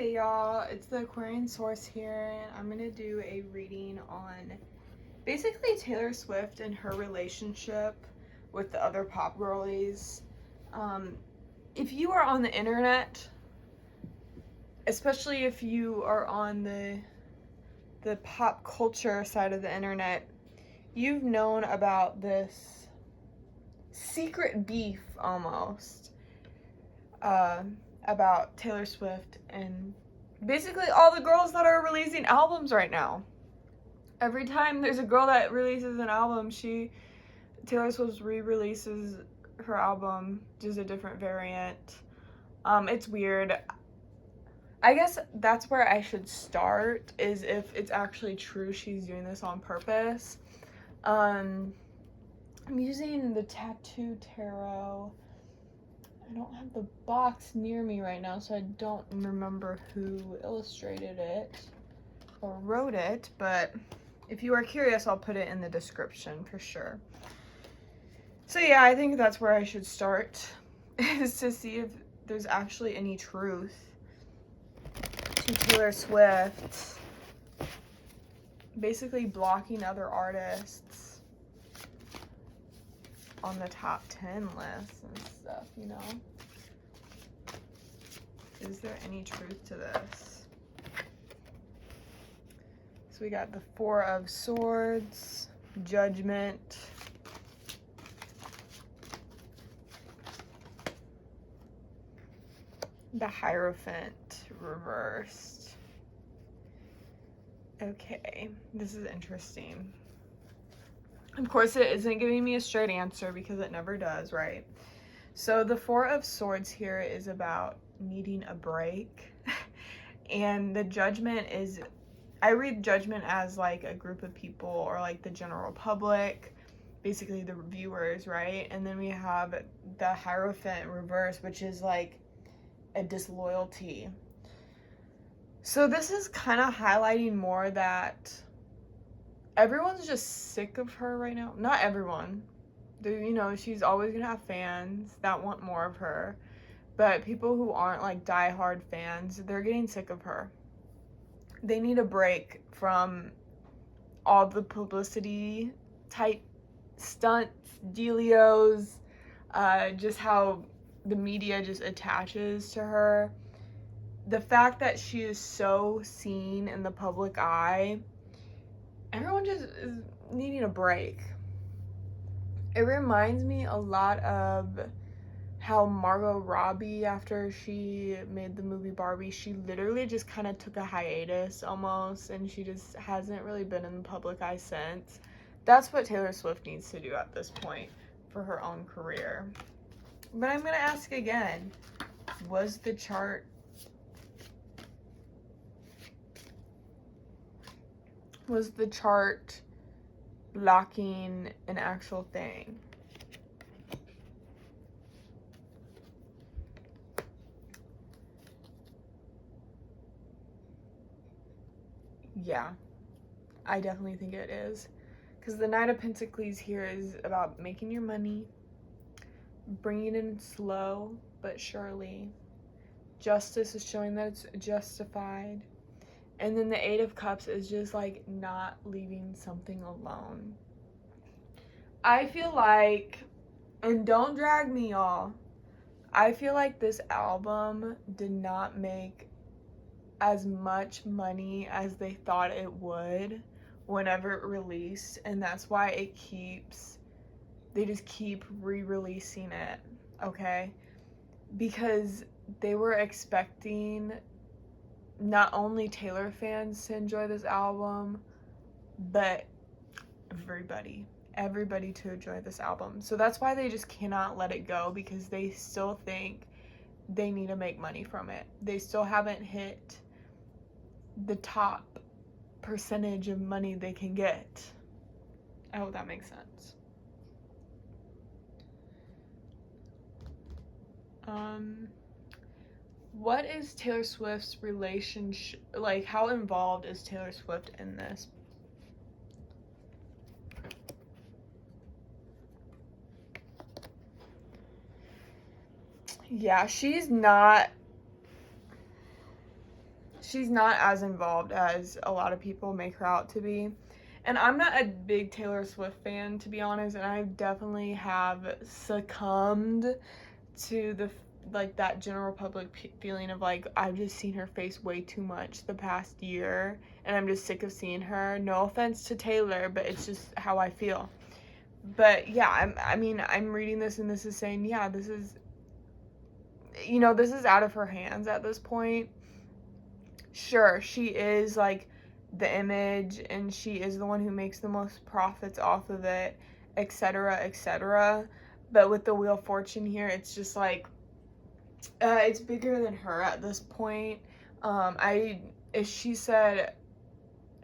Hey y'all, it's the Aquarian Source here, and I'm gonna do a reading on basically Taylor Swift and her relationship with the other pop girlies. If you are on the internet, especially if you are on the pop culture side of the internet, you've known about this secret beef almost about Taylor Swift and basically all the girls that are releasing albums right now. Every time there's a girl that releases an album, Taylor Swift re-releases her album, just a different variant. It's weird. I guess that's where I should start, is if it's actually true she's doing this on purpose. I'm using the Tattoo Tarot. I don't have the box near me right now, so I don't remember who illustrated it or wrote it, but if you are curious, I'll put it in the description for sure. So yeah, I think that's where I should start, is to see if there's actually any truth to Taylor Swift basically blocking other artists on the top 10 lists and stuff, you know? Is there any truth to this? So we got the Four of Swords, Judgment, the Hierophant reversed. Okay, this is interesting. Of course, it isn't giving me a straight answer because it never does, right? So the Four of Swords here is about needing a break. And the Judgment is, I read Judgment as like a group of people or like the general public, basically the viewers, right? And then we have the Hierophant reverse, which is like a disloyalty. So this is kind of highlighting more that everyone's just sick of her right now. Not everyone. You know, she's always gonna have fans that want more of her. But people who aren't like diehard fans, they're getting sick of her. They need a break from all the publicity type stunts, dealios, just how the media just attaches to her. The fact that she is so seen in the public eye, everyone just is needing a break. It reminds me a lot of how Margot Robbie, after she made the movie Barbie, she literally just kind of took a hiatus almost, and she just hasn't really been in the public eye since. That's what Taylor Swift needs to do at this point for her own career. But I'm going to ask again, was the chart blocking an actual thing? Yeah, I definitely think it is. Because the Knight of Pentacles here is about making your money, bringing it in slow but surely. Justice is showing that it's justified. And then the Eight of Cups is just like not leaving something alone. I feel like, and don't drag me, y'all, I feel like this album did not make as much money as they thought it would whenever it released, and that's why they just keep re-releasing it, okay? Because they were expecting not only Taylor fans to enjoy this album, but everybody to enjoy this album. So that's why they just cannot let it go, because they still think they need to make money from it. They still haven't hit the top percentage of money they can get. I hope that makes sense. What is Taylor Swift's relationship, like how involved is Taylor Swift in this? Yeah, she's not she's not as involved as a lot of people make her out to be. And I'm not a big Taylor Swift fan, to be honest, and I definitely have succumbed to the like that general public feeling of like I've just seen her face way too much the past year and I'm just sick of seeing her. No offense to Taylor, but it's just how I feel. But yeah, I'm reading this and this is saying, yeah, this is, you know, this is out of her hands at this point. Sure, she is like the image and she is the one who makes the most profits off of it, etc., etc. But with the Wheel of Fortune here, it's just like it's bigger than her at this point. If she said,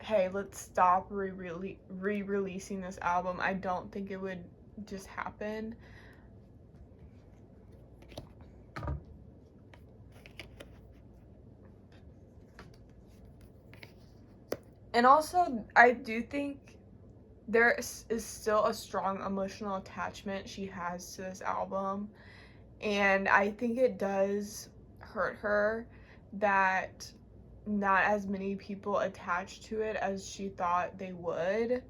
"Hey, let's stop re-releasing this album," I don't think it would just happen. And also, I do think there is still a strong emotional attachment she has to this album. And I think it does hurt her that not as many people attach to it as she thought they would.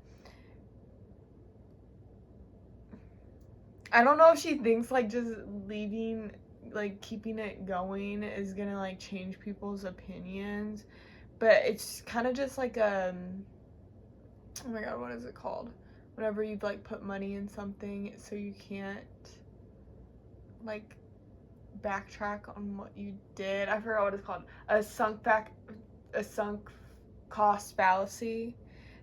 I don't know if she thinks like just leaving, like keeping it going is gonna like change people's opinions, but it's kind of just like oh my god, what is it called? Whenever you've like put money in something so you can't like backtrack on what you did. I forgot what it's called. A sunk cost fallacy.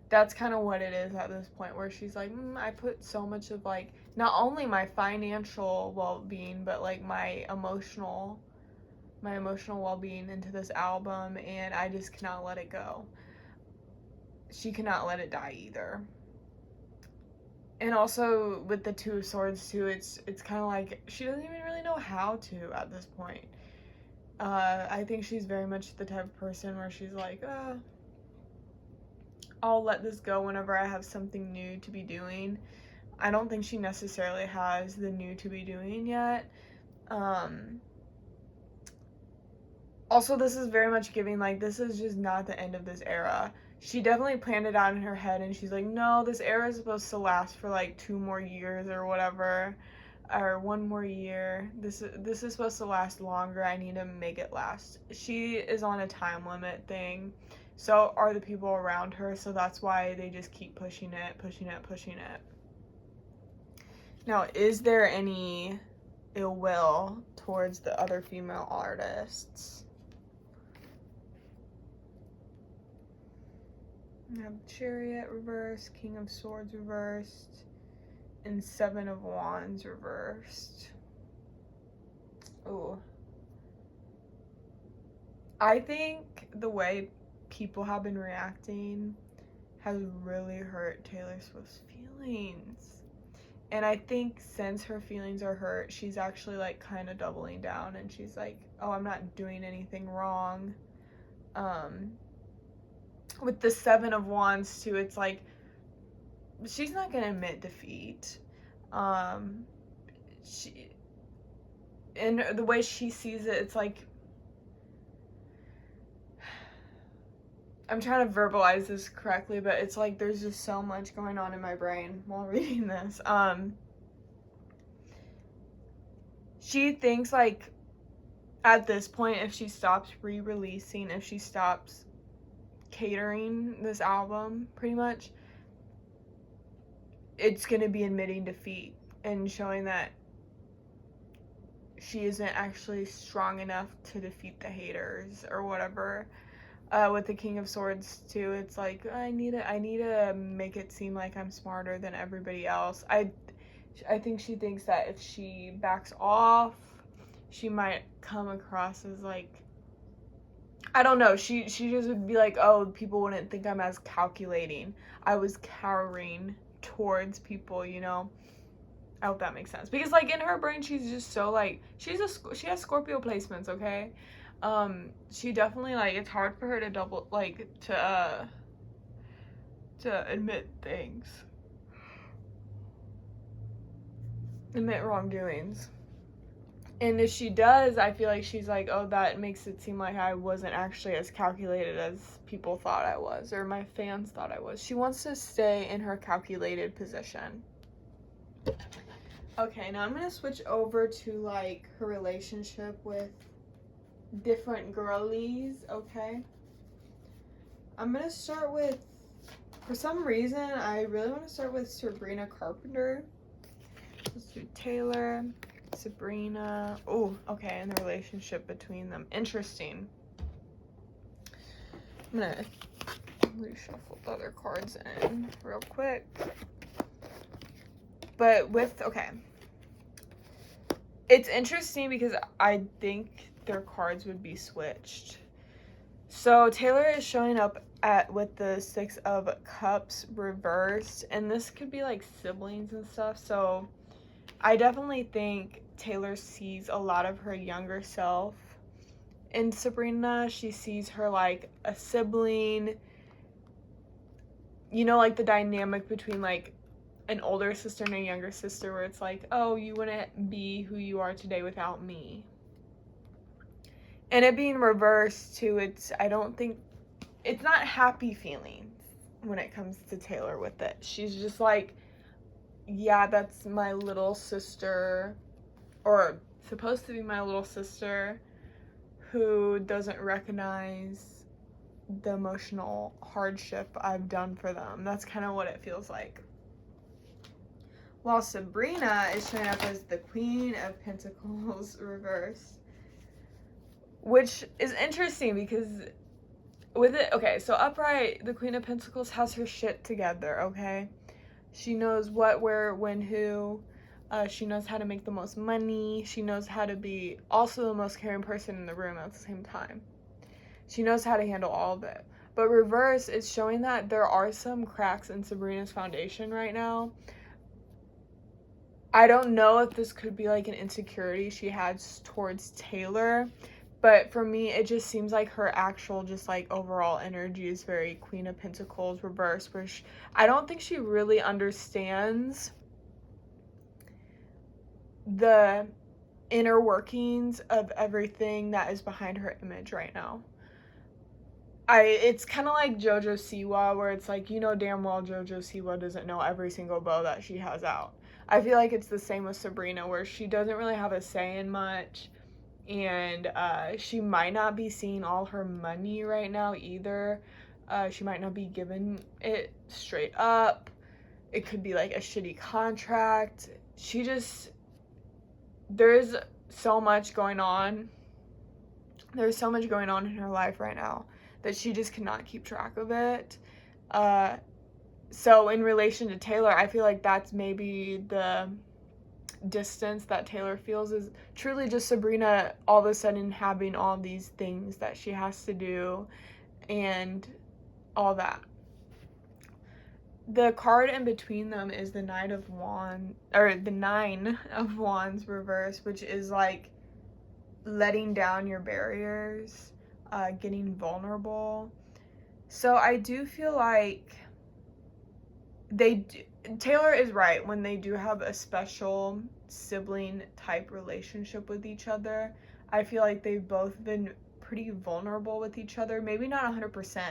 That's kind of what it is at this point, where she's like, I put so much of like not only my financial well-being but like my emotional well-being into this album, and I just cannot let it go. She cannot let it die either. And also with the Two of Swords too, it's kind of like she doesn't even really know how to at this point. I think she's very much the type of person where she's like, I'll let this go whenever I have something new to be doing. I don't think she necessarily has the new to be doing yet. Also, this is very much giving like this is just not the end of this era. She definitely planned it out in her head and she's like, no, this era is supposed to last for like 2 more years or whatever, or 1 more year. This is supposed to last longer. I need to make it last. She is on a time limit thing. So are the people around her, so that's why they just keep pushing it. Now, is there any ill will towards the other female artists? We have Chariot reversed, King of Swords reversed, and Seven of Wands reversed. Ooh. I think the way people have been reacting has really hurt Taylor Swift's feelings. And I think since her feelings are hurt, she's actually like kind of doubling down and she's like, oh, I'm not doing anything wrong. With the Seven of Wands too, it's like she's not gonna admit defeat. She, and the way she sees it, it's like, I'm trying to verbalize this correctly, but it's like there's just so much going on in my brain while reading this. She thinks like at this point, if she stops re-releasing, if she stops catering this album, pretty much, it's gonna be admitting defeat and showing that she isn't actually strong enough to defeat the haters or whatever. With the King of Swords too, it's like I need to make it seem like I'm smarter than everybody else. I think she thinks that if she backs off, she might come across as like, I don't know. She just would be like, oh, people wouldn't think I'm as calculating. I was cowering towards people, you know. I hope that makes sense, because like in her brain she's just so like she has Scorpio placements, okay? She definitely like it's hard for her to admit things, admit wrongdoings. And if she does, I feel like she's like, oh, that makes it seem like I wasn't actually as calculated as people thought I was, or my fans thought I was. She wants to stay in her calculated position. Okay, now I'm going to switch over to, like, her relationship with different girlies, okay? I'm going to start with, for some reason, I really want to start with Sabrina Carpenter. Let's do Taylor, Sabrina. Oh, okay, and the relationship between them. Interesting. I'm going to reshuffle the other cards in real quick. But okay. It's interesting because I think their cards would be switched. So Taylor is showing up with the Six of Cups reversed, and this could be like siblings and stuff. So I definitely think Taylor sees a lot of her younger self in Sabrina. She sees her like a sibling, you know, like the dynamic between like an older sister and a younger sister, where it's like, oh, you wouldn't be who you are today without me. And it being reversed too, I don't think, it's not happy feelings when it comes to Taylor with it. She's just like, yeah, that's my little sister, or supposed to be my little sister, who doesn't recognize the emotional hardship I've done for them. That's kind of what it feels like. While Sabrina is showing up as the Queen of Pentacles reversed, which is interesting because with it, okay, so upright, the Queen of Pentacles has her shit together, okay? She knows what, where, when, who. She knows how to make the most money. She knows how to be also the most caring person in the room at the same time. She knows how to handle all of it. But reverse is showing that there are some cracks in Sabrina's foundation right now. I don't know if this could be like an insecurity she has towards Taylor, but for me, it just seems like her actual just like overall energy is very Queen of Pentacles reverse, where I don't think she really understands the inner workings of everything that is behind her image right now. It's kind of like JoJo Siwa, where it's like, you know damn well JoJo Siwa doesn't know every single bow that she has out. I feel like it's the same with Sabrina, where she doesn't really have a say in much, and she might not be seeing all her money right now either. She might not be given it straight up. It could be like a shitty contract. There's so much going on. There's so much going on in her life right now that she just cannot keep track of it. So in relation to Taylor, I feel like that's maybe the distance that Taylor feels, is truly just Sabrina all of a sudden having all these things that she has to do and all that. The card in between them is the Nine of Wands reverse, which is like letting down your barriers, getting vulnerable. So I do feel like Taylor is right when they do have a special sibling type relationship with each other. I feel like they've both been pretty vulnerable with each other, maybe not 100%,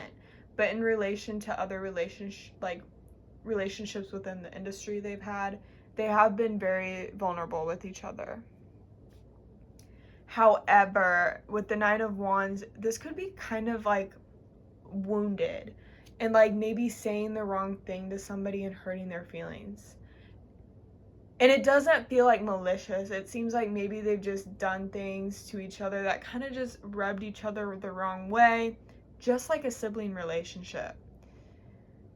but in relation to other relationships within the industry they've had, they have been very vulnerable with each other. However, with the Nine of Wands, this could be kind of like wounded and like maybe saying the wrong thing to somebody and hurting their feelings. And it doesn't feel like malicious. It seems like maybe they've just done things to each other that kind of just rubbed each other the wrong way, just like a sibling relationship.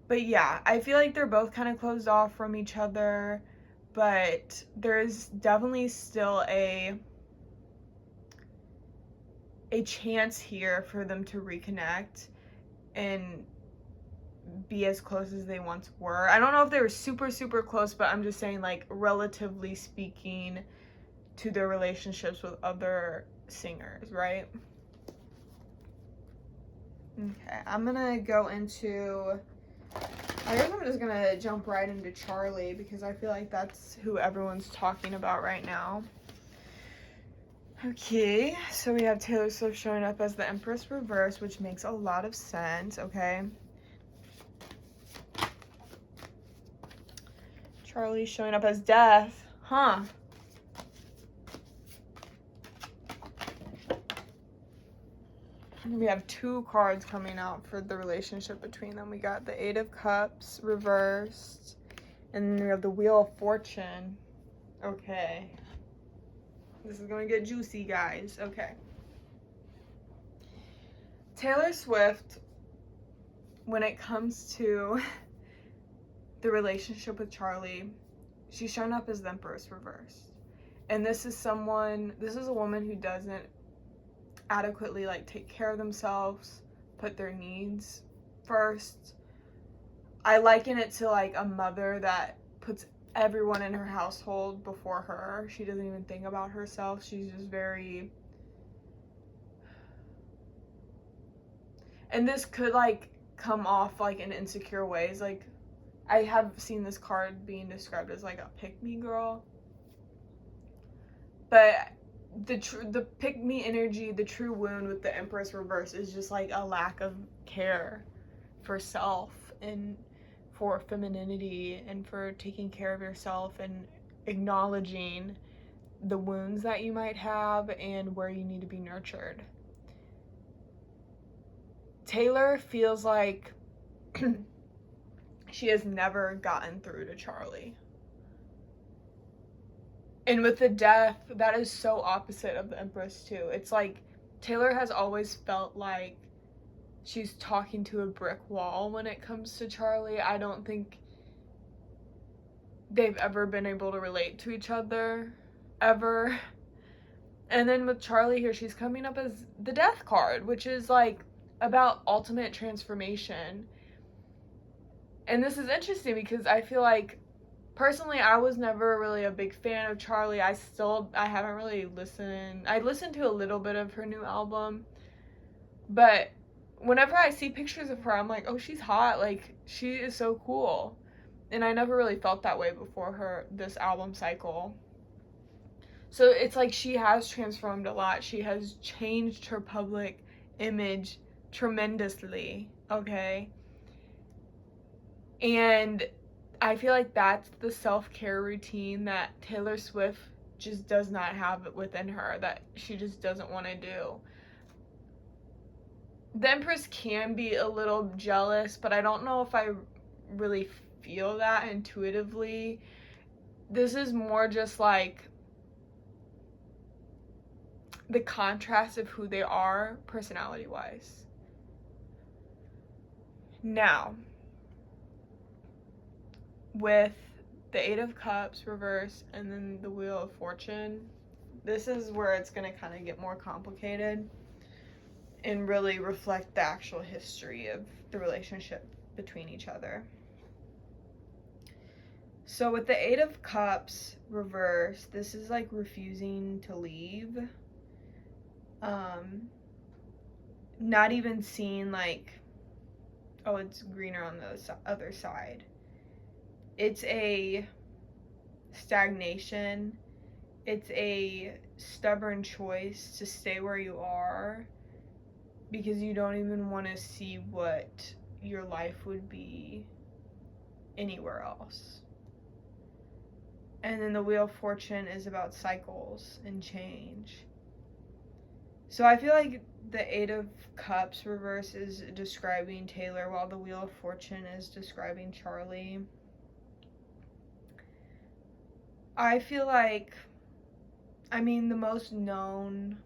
But yeah, I feel like they're both kind of closed off from each other, but there's definitely still a chance here for them to reconnect and be as close as they once were. I don't know if they were super, super close, but I'm just saying, like, relatively speaking to their relationships with other singers, right? Okay, I'm gonna go into, I guess I'm just gonna jump right into Charlie because I feel like that's who everyone's talking about right now. Okay, so we have Taylor Swift showing up as the Empress reverse, which makes a lot of sense, okay? Charlie showing up as Death, huh? We have 2 cards coming out for the relationship between them. We got the 8 of Cups reversed, and then we have the Wheel of Fortune. Okay. This is going to get juicy, guys. Okay. Taylor Swift, when it comes to the relationship with Charlie, she's shown up as the Empress reversed. And this is a woman who doesn't adequately like take care of themselves, put their needs first. I liken it to like a mother that puts everyone in her household before her. She doesn't even think about herself. She's just very, and this could like come off like in insecure ways. Like I have seen this card being described as like a pick-me girl, but the pick-me energy, the true wound with the Empress reverse is just like a lack of care for self and for femininity and for taking care of yourself and acknowledging the wounds that you might have and where you need to be nurtured. Taylor feels like she has never gotten through to Charlie. And with the Death, that is so opposite of the Empress too. It's like Taylor has always felt like she's talking to a brick wall when it comes to Charlie. I don't think they've ever been able to relate to each other, ever. And then with Charlie here, she's coming up as the Death card, which is like about ultimate transformation. And this is interesting because I feel like, personally, I was never really a big fan of Charlie. I haven't really listened. I listened to a little bit of her new album, but whenever I see pictures of her, I'm like, oh, she's hot. Like, she is so cool. And I never really felt that way before this album cycle. So it's like she has transformed a lot. She has changed her public image tremendously, okay? And I feel like that's the self-care routine that Taylor Swift just does not have within her, that she just doesn't want to do. The Empress can be a little jealous, but I don't know if I really feel that intuitively. This is more just like the contrast of who they are personality-wise. Now, with the 8 of Cups reversed and then the Wheel of Fortune, this is where it's going to kind of get more complicated and really reflect the actual history of the relationship between each other. So with the 8 of Cups reversed, this is like refusing to leave. Not even seeing like, oh, it's greener on the other side. It's a stagnation. It's a stubborn choice to stay where you are because you don't even want to see what your life would be anywhere else. And then the Wheel of Fortune is about cycles and change. So I feel like the 8 of Cups reverse is describing Taylor, while the Wheel of Fortune is describing Charlie. I feel like, I mean, the most known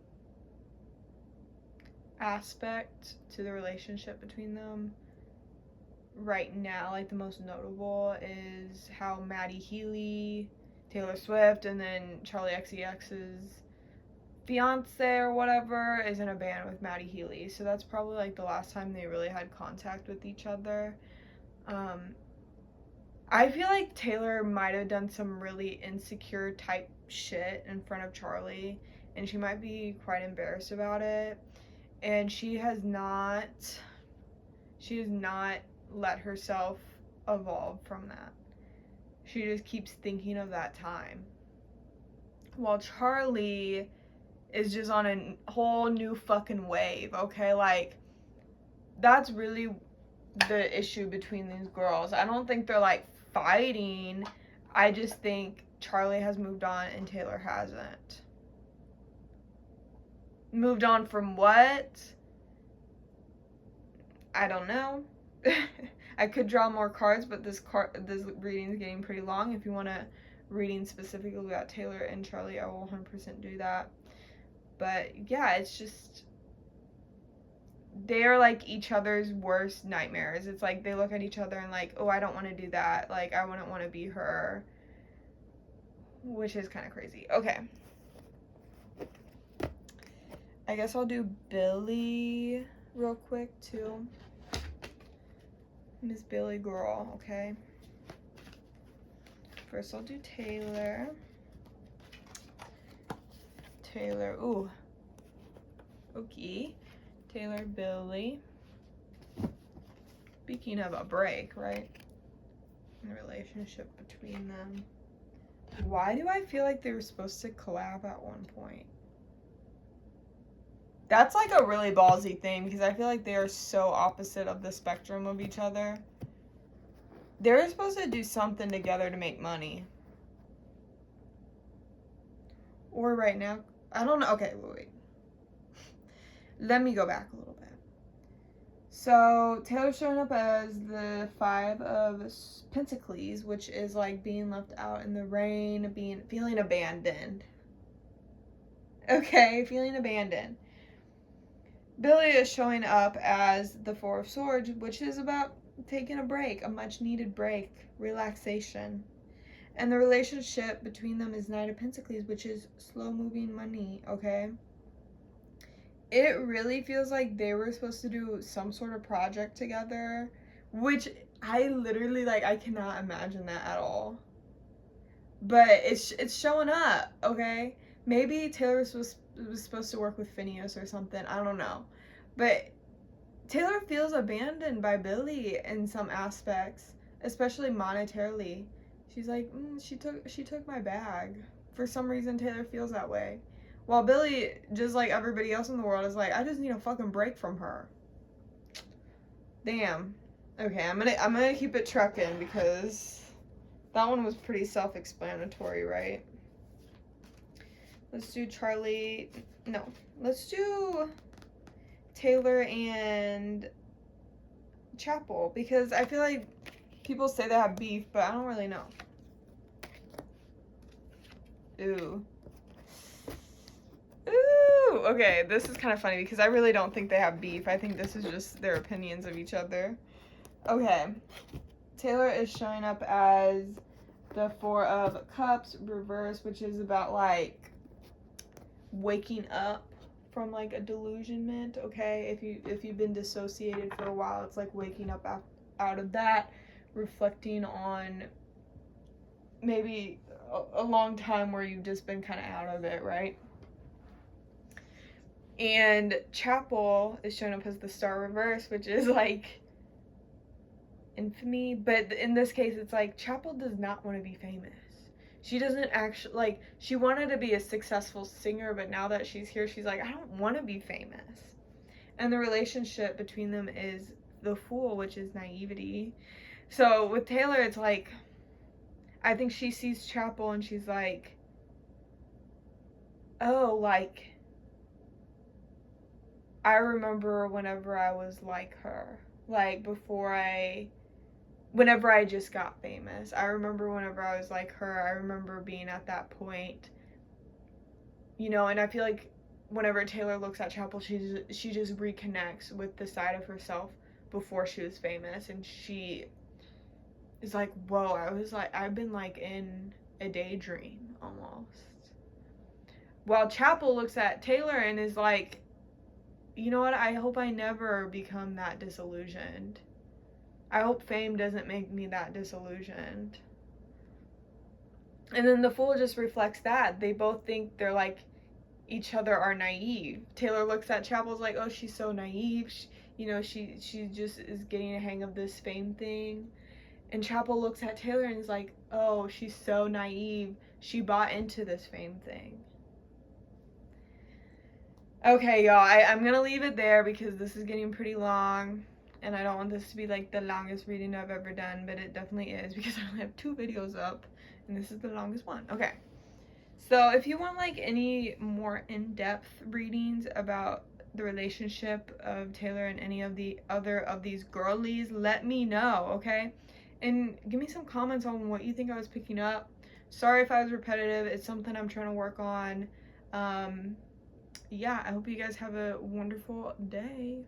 aspect to the relationship between them right now, like the most notable, is how Maddie Healy, Taylor Swift, and then Charli XCX's fiance or whatever is in a band with Maddie Healy. So that's probably like the last time they really had contact with each other. I feel like Taylor might have done some really insecure type shit in front of Charlie, and she might be quite embarrassed about it. And she has not let herself evolve from that. She just keeps thinking of that time. While Charlie is just on a whole new fucking wave, okay? Like, that's really the issue between these girls. I don't think they're like fighting. I just think Charlie has moved on and Taylor hasn't. Moved on from what? I don't know. I could draw more cards, but this reading is getting pretty long. If you want a reading specifically about Taylor and Charlie, I will 100% do that. But yeah, it's just, they are like each other's worst nightmares. It's like they look at each other and like, oh, I don't want to do that. Like, I wouldn't want to be her. Which is kind of crazy. Okay. I guess I'll do Billy real quick too. Miss Billy girl, okay? First I'll do Taylor. Taylor, ooh. Okay. Taylor, Billy. Speaking of a break, right? The relationship between them. Why do I feel like they were supposed to collab at one point? That's like a really ballsy thing because I feel like they are so opposite of the spectrum of each other. They're supposed to do something together to make money. Or right now. I don't know. Okay, wait. Let me go back a little bit. So, Taylor's showing up as the Five of Pentacles, which is like being left out in the rain, feeling abandoned. Okay, feeling abandoned. Billy is showing up as the Four of Swords, which is about taking a break, a much needed break, relaxation. And the relationship between them is Knight of Pentacles, which is slow moving money, okay? It really feels like they were supposed to do some sort of project together, which I literally, like, I cannot imagine that at all. But it's showing up, okay? Maybe Taylor was supposed to work with Phineas or something, I don't know. But Taylor feels abandoned by Billy in some aspects, especially monetarily. She's like, she took my bag. For some reason, Taylor feels that way. While Billy, just like everybody else in the world, is like, I just need a fucking break from her. Damn. Okay, I'm gonna keep it trucking because that one was pretty self-explanatory, right? Let's do Charlie. No, let's do Taylor and Chapel because I feel like people say they have beef, but I don't really know. Ooh. Ooh, okay, this is kind of funny because I really don't think they have beef. I think this is just their opinions of each other. Okay, Taylor is showing up as the Four of Cups reverse, which is about like waking up from like a delusionment, okay? If you've been dissociated for a while, it's like waking up out of that, reflecting on maybe a long time where you've just been kind of out of it, right? And Chapel is showing up as the Star reverse, which is like infamy, but in this case it's like Chapel does not want to be famous. She doesn't actually, like, she wanted to be a successful singer, but now that she's here, she's like, I don't want to be famous. And the relationship between them is the Fool, which is naivety. So with Taylor, it's like, I think she sees Chapel and she's like, oh, like, I remember whenever I was like her, like whenever I just got famous. I remember whenever I was like her. I remember being at that point, you know, and I feel like whenever Taylor looks at Chapel, she just reconnects with the side of herself before she was famous, and she is like, whoa, I've been like in a daydream almost. While Chapel looks at Taylor and is like, you know what, I hope I never become that disillusioned. I hope fame doesn't make me that disillusioned. And then the Fool just reflects that. They both think they're like, each other are naive. Taylor looks at Chapel's like, oh, she's so naive. She just is getting a hang of this fame thing. And Chapel looks at Taylor and is like, oh, she's so naive. She bought into this fame thing. Okay, y'all, I'm gonna leave it there because this is getting pretty long, and I don't want this to be like the longest reading I've ever done, but it definitely is because I only have 2 videos up, and this is the longest one. Okay, so if you want like any more in-depth readings about the relationship of Taylor and any of the other of these girlies, let me know, okay? And give me some comments on what you think I was picking up. Sorry if I was repetitive. It's something I'm trying to work on. Yeah, I hope you guys have a wonderful day.